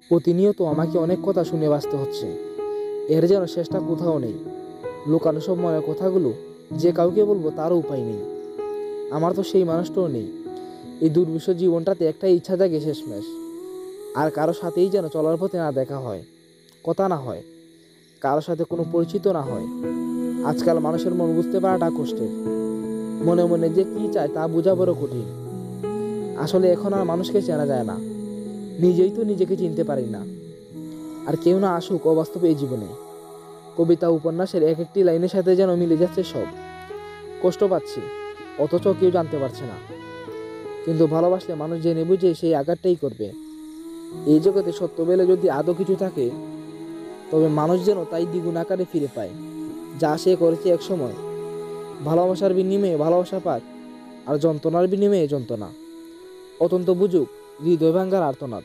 প্রতিনিয়ত আমাকে অনেক কথা শুনে বাঁচতে হচ্ছে। এর যেন শেষটা কোথাও নেই। লুকানো সব মনের কথাগুলো যে কাউকে বলবো তারও উপায় নেই। আমার তো সেই মানুষটাও নেই। এই দুর্বিষহ জীবনটাতে একটাই ইচ্ছা জাগে শেষমেশ, আর কারো সাথেই যেন চলার পথে না দেখা হয়, কথা না হয়, কারো সাথে কোনো পরিচিত না হয়। আজকাল মানুষের মন বুঝতে পারাটা কষ্টের। মনে মনে যে কি চায় তা বোঝা বড় কঠিন। আসলে এখন আর মানুষকে চেনা যায় না, নিজেই তো নিজেকে চিনতে পারি না। আর কেউ না আসুক অবাস্তবে এই জীবনে। কবিতা উপন্যাসের এক একটি লাইনের সাথে যেন মিলে যাচ্ছে সব। কষ্ট পাচ্ছি, অথচ কেউ জানতে পারছে না। কিন্তু ভালোবাসলে মানুষ জেনে বুঝে সেই আঘাতটাই করবে। এই জগতে সত্য বেলে যদি আদৌ কিছু থাকে, তবে মানুষ যেন তাই দ্বিগুণ আকারে ফিরে পায়, যা সে করেছে এক সময়। ভালোবাসার বিনিময়ে ভালোবাসা পাক, আর যন্ত্রণার বিনিময়ে যন্ত্রণা। অত্যন্ত বুঝুক হৃদয় ভাঙ্গার আর্তনাদ।